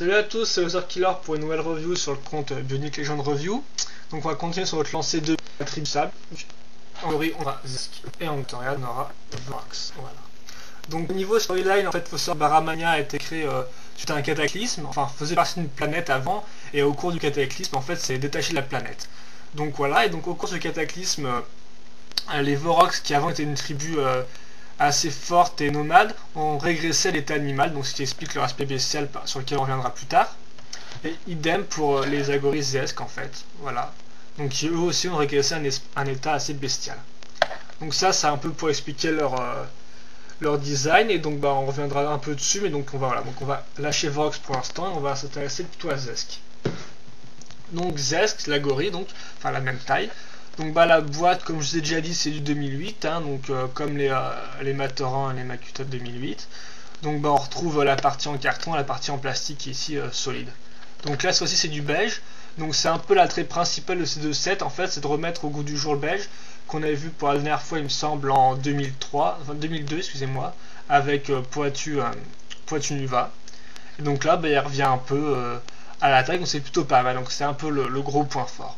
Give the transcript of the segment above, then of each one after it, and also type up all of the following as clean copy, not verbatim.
Salut à tous, c'est Killer pour une nouvelle review sur le compte Bionic Legend Review. Donc on va continuer sur notre lancée de batterie sable. En théorie on aura Zesk et en tutoriel on aura Vorax. Voilà. Donc au niveau storyline, en fait, faut savoir Baramania a été créé suite à un cataclysme, enfin faisait partie d'une planète avant, et au cours du cataclysme en fait c'est détaché de la planète. Donc voilà, et donc au cours de ce cataclysme, les Vorax qui avant étaient une tribu assez forte et nomade ont régressé à l'état animal, donc ce qui explique leur aspect bestial sur lequel on reviendra plus tard. Et idem pour les Agoris Zesk en fait, voilà. Donc qui eux aussi ont régressé à un état assez bestial. Donc ça c'est un peu pour expliquer leur design, et donc on reviendra un peu dessus, mais donc on va lâcher Vorax pour l'instant et on va s'intéresser plutôt à Zesk. Donc Zesk, l'Agori, donc enfin la même taille. Donc la boîte, comme je vous ai déjà dit, c'est du 2008, hein, donc comme les Matoran et les Makuta de 2008. Donc on retrouve la partie en carton et la partie en plastique ici solide. Donc là, cette fois-ci, c'est du beige. Donc c'est un peu l'attrait principal de ces deux sets, en fait, c'est de remettre au goût du jour le beige, qu'on avait vu pour la dernière fois, il me semble, en 2002, excusez-moi, avec Poitu Nuva. Et donc là, il revient un peu à l'attaque, donc c'est plutôt pas mal, donc c'est un peu le gros point fort.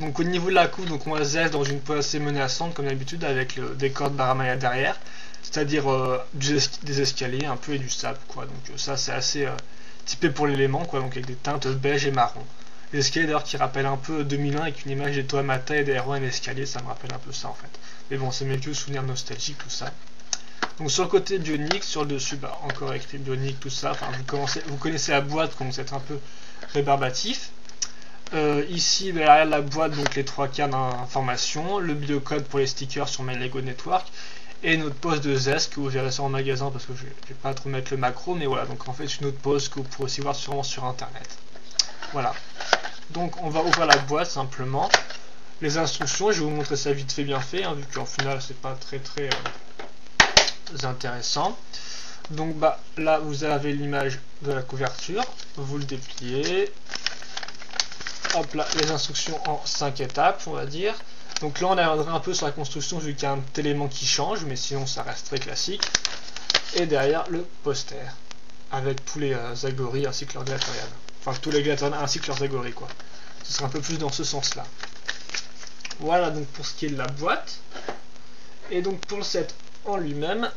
Donc au niveau de la coupe, donc on va Zesk dans une peau assez menaçante comme d'habitude avec des cordes Baramaya derrière, c'est-à-dire des escaliers un peu et du sable quoi. Donc ça c'est assez typé pour l'élément quoi, donc avec des teintes beige et marron. Les escaliers d'ailleurs qui rappellent un peu 2001 avec une image des Toamata et des héros en escalier, ça me rappelle un peu ça en fait. Mais bon, c'est mes vieux souvenirs nostalgiques tout ça. Donc sur le côté Bionic, sur le dessus, encore écrit Bionic tout ça, enfin vous connaissez la boîte, donc vous êtes un peu rébarbatif. Ici derrière la boîte, donc les 3 cas d'information, le biocode pour les stickers sur mes Lego Network et notre pose de Zesk que vous verrez ça en magasin parce que je vais pas trop mettre le macro, mais voilà, donc en fait une autre pose que vous pourrez aussi voir sûrement sur internet. Voilà, donc on va ouvrir la boîte simplement. Les instructions, je vais vous montrer ça vite fait bien fait, hein, vu qu'en final c'est pas très intéressant. Donc là vous avez l'image de la couverture, vous le dépliez. Hop là, les instructions en 5 étapes, on va dire. Donc là, on reviendra un peu sur la construction vu qu'il y a un élément qui change, mais sinon ça reste très classique. Et derrière, le poster, avec tous les Agoris ainsi que leurs Glatorians. Enfin, tous les Glatorians ainsi que leurs Agoris, quoi. Ce sera un peu plus dans ce sens-là. Voilà donc pour ce qui est de la boîte. Et donc pour le set en lui-même,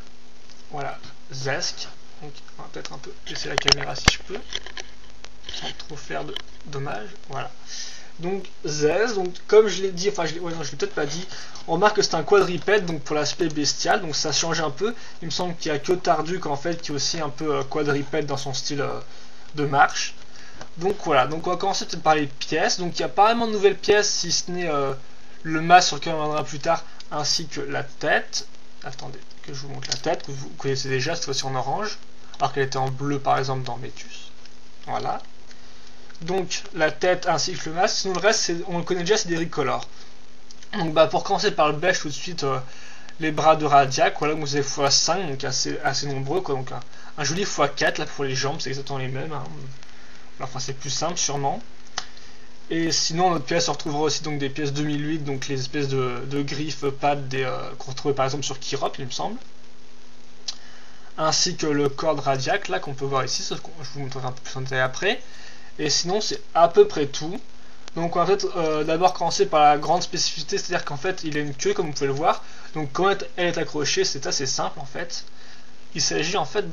voilà, Zesk. Donc on va peut-être un peu laisser la caméra si je peux, sans trop faire de dommages, voilà. Donc Zesk, donc comme je l'ai dit, enfin je l'ai peut-être pas dit, on remarque que c'est un quadripède, donc pour l'aspect bestial, donc ça change un peu. Il me semble qu'il n'y a que Tarduk en fait qui est aussi un peu quadripède dans son style de marche. Donc voilà, donc on va commencer peut-être par les pièces. Donc il n'y a pas vraiment de nouvelles pièces si ce n'est le masque sur lequel on reviendra plus tard, ainsi que la tête. Attendez que je vous montre la tête, que vous connaissez déjà, cette fois-ci en orange, alors qu'elle était en bleu par exemple dans Metus. Voilà. Donc la tête ainsi que le masque, sinon le reste on le connaît déjà, c'est des ricolores. Donc pour commencer par le beige tout de suite, les bras de Radiac, voilà, vous avez x5, donc assez nombreux quoi, donc un joli x4 là pour les jambes, c'est exactement les mêmes, hein. Enfin c'est plus simple sûrement. Et sinon notre pièce on retrouvera aussi donc des pièces 2008, donc les espèces de griffes pads qu'on retrouvait par exemple sur Kirop il me semble, ainsi que le corps de Radiac là qu'on peut voir ici, je vous montrerai un peu plus en détail après. Et sinon c'est à peu près tout. Donc on va peut-être d'abord commencer par la grande spécificité, c'est-à-dire qu'en fait il a une queue comme vous pouvez le voir. Donc comment elle est accrochée, c'est assez simple en fait. Il s'agit en fait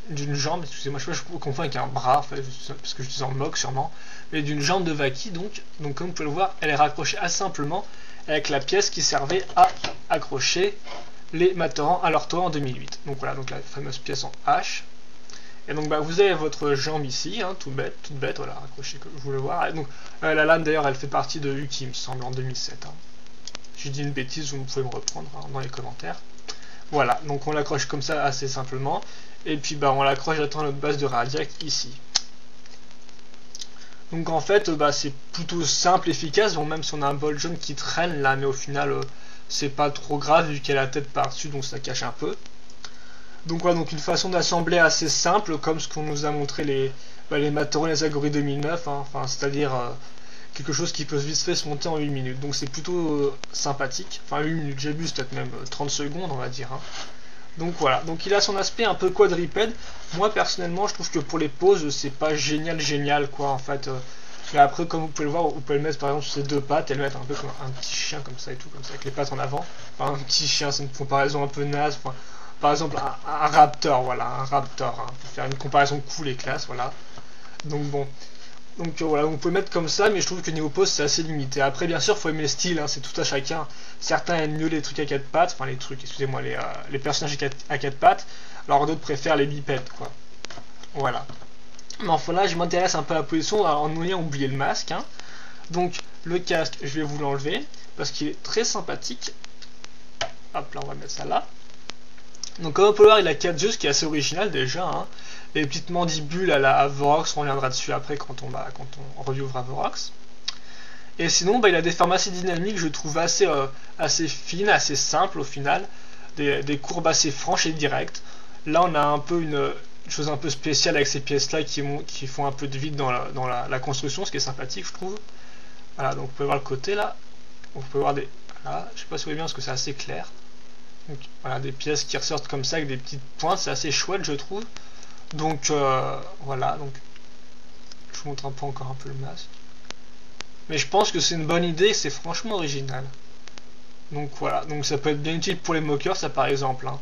d'une jambe, excusez-moi je confonds avec un bras en fait, parce que je dis en moque sûrement, mais d'une jambe de Vaki, donc comme vous pouvez le voir, elle est raccrochée assez simplement avec la pièce qui servait à accrocher les Matoran à leur toit en 2008. Donc voilà, donc la fameuse pièce en H. Et donc vous avez votre jambe ici, hein, toute bête, voilà, accrochée comme vous le voyez. Donc la lame d'ailleurs elle fait partie de Uki, il me semble, en 2007. Hein. Si je dis une bêtise, vous pouvez me reprendre hein, dans les commentaires. Voilà, donc on l'accroche comme ça assez simplement. Et puis on l'accroche à notre base de Radiac ici. Donc en fait c'est plutôt simple, efficace, bon, même si on a un bol jaune qui traîne là, mais au final c'est pas trop grave vu qu'il y a la tête par-dessus, donc ça cache un peu. Donc voilà, donc une façon d'assembler assez simple, comme ce qu'on nous a montré les Matoran et les Agoris 2009, hein, enfin, c'est-à-dire quelque chose qui peut vite fait se monter en 8 minutes. Donc c'est plutôt sympathique, enfin 8 minutes, j'ai vu, c'est peut-être même 30 secondes on va dire. Hein. Donc voilà, donc il a son aspect un peu quadripède. Moi personnellement je trouve que pour les poses c'est pas génial quoi en fait. Mais après comme vous pouvez le voir, vous pouvez le mettre par exemple sur ses deux pattes et le mettre un peu comme un petit chien comme ça et tout, comme ça avec les pattes en avant. Enfin, un petit chien, c'est une comparaison un peu naze. Enfin, par exemple un raptor, voilà, un raptor, hein, pour faire une comparaison cool et classe, voilà. Donc bon. Donc voilà, vous pouvez mettre comme ça, mais je trouve que niveau pose c'est assez limité. Après bien sûr, faut aimer le style, hein, c'est tout à chacun. Certains aiment mieux les trucs à quatre pattes, enfin les trucs, excusez-moi, les personnages à quatre pattes, alors d'autres préfèrent les bipèdes, quoi. Voilà. Mais enfin là, je m'intéresse un peu à la position, alors en ayant oublié le masque, hein. Donc le casque, je vais vous l'enlever, parce qu'il est très sympathique. Hop là, on va mettre ça là. Donc comme on peut le voir, il a 4 yeux, ce qui est assez original déjà, hein. Les petites mandibules à la Vorax, on reviendra dessus après quand on reviewera Vorax. Et sinon, il a des formes assez dynamiques, je trouve assez fines, assez simples au final, des courbes assez franches et directes. Là, on a un peu une chose un peu spéciale avec ces pièces-là qui font un peu de vide dans la construction, ce qui est sympathique, je trouve. Voilà, donc vous pouvez voir le côté là. Donc, vous pouvez voir des. Voilà, je sais pas si vous voyez bien parce que c'est assez clair. Donc voilà, des pièces qui ressortent comme ça avec des petites pointes, c'est assez chouette, je trouve. Donc voilà, donc je vous montre un peu encore un peu le masque. Mais je pense que c'est une bonne idée, c'est franchement original. Donc voilà, donc ça peut être bien utile pour les mockers, ça par exemple, hein.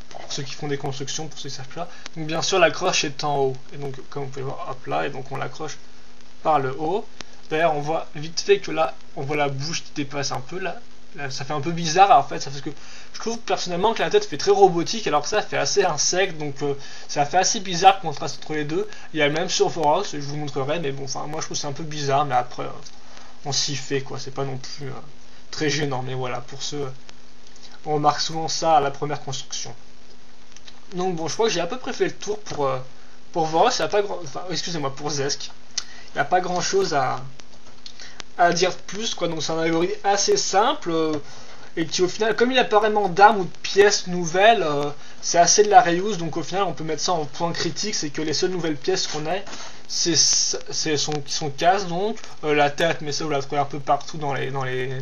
Pour ceux qui font des constructions, pour ceux qui savent pas. Donc bien sûr l'accroche est en haut. Et donc comme vous pouvez voir, hop là, et donc on l'accroche par le haut. D'ailleurs on voit vite fait que là, on voit la bouche qui dépasse un peu là. Là, ça fait un peu bizarre en fait, ça fait que je trouve personnellement que la tête fait très robotique alors que ça fait assez insecte, donc ça fait assez bizarre le contraste entre les deux. Il y a le même sur Vorax, je vous montrerai, mais bon, enfin moi je trouve c'est un peu bizarre, mais après on s'y fait quoi, c'est pas non plus très gênant, mais voilà, pour ceux, on remarque souvent ça à la première construction. Donc bon, je crois que j'ai à peu près fait le tour pour Vorax, il n'y a pas grand, enfin excusez-moi, pour Zesk, il n'y a pas grand chose à dire plus quoi, donc c'est un algorithme assez simple et qui au final, comme il n'a pas vraiment d'armes ou de pièces nouvelles, c'est assez de la reuse, donc au final on peut mettre ça en point critique, c'est que les seules nouvelles pièces qu'on a c'est son casque, donc la tête, mais ça vous la trouvez un peu partout dans les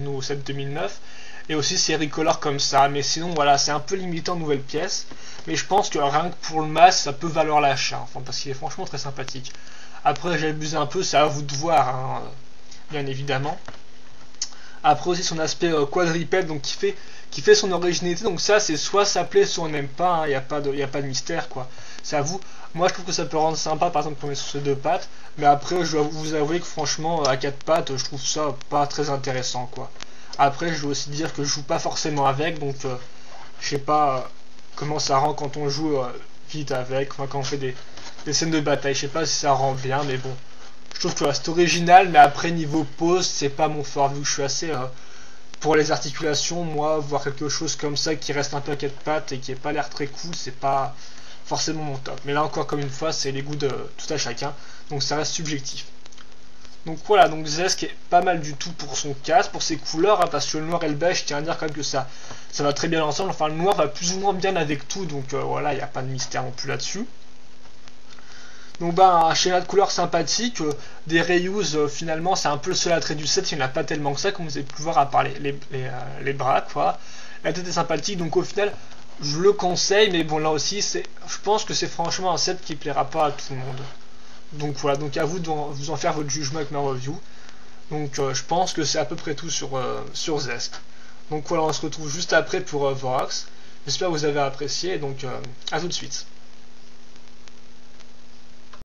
nouveaux sets 2009, et aussi c'est recolor comme ça, mais sinon voilà, c'est un peu limité en nouvelles pièces, mais je pense que rien que pour le masque ça peut valoir l'achat, enfin, parce qu'il est franchement très sympathique. Après j'abuse un peu, c'est à vous de voir, hein, bien évidemment. Après aussi son aspect quadripède, donc qui fait son originalité, donc ça c'est soit ça plaît soit on n'aime pas, il n'y a pas de mystère quoi, c'est à vous. Moi je trouve que ça peut rendre sympa par exemple pour mettre sur ses deux pattes, mais après je dois vous avouer que franchement à quatre pattes je trouve ça pas très intéressant quoi. Après je dois aussi dire que je joue pas forcément avec, donc je sais pas comment ça rend quand on joue vite avec, enfin, quand on fait des scènes de bataille, je sais pas si ça rend bien, mais bon. Je trouve que c'est original, mais après niveau pose, c'est pas mon fort, vu que je suis assez pour les articulations, moi, voir quelque chose comme ça qui reste un peu à quatre pattes et qui est pas l'air très cool, c'est pas forcément mon top. Mais là encore, comme une fois, c'est les goûts de tout à chacun, donc ça reste subjectif. Donc voilà, donc Zesk est pas mal du tout pour son casque, pour ses couleurs, hein, parce que le noir et le beige, je tiens à dire quand même que ça va très bien ensemble. Enfin, le noir va plus ou moins bien avec tout, donc voilà, il n'y a pas de mystère non plus là-dessus. Donc un schéma de couleurs sympathique, des reuse finalement c'est un peu le seul attrait du set, il n'y en a pas tellement que ça comme vous avez pu le voir à part les bras quoi. La tête est sympathique donc au final je le conseille, mais bon là aussi je pense que c'est franchement un set qui plaira pas à tout le monde. Donc voilà, donc à vous de vous en faire votre jugement avec ma review. Donc je pense que c'est à peu près tout sur Zesk. Donc voilà, on se retrouve juste après pour Vorax. J'espère que vous avez apprécié, donc à tout de suite.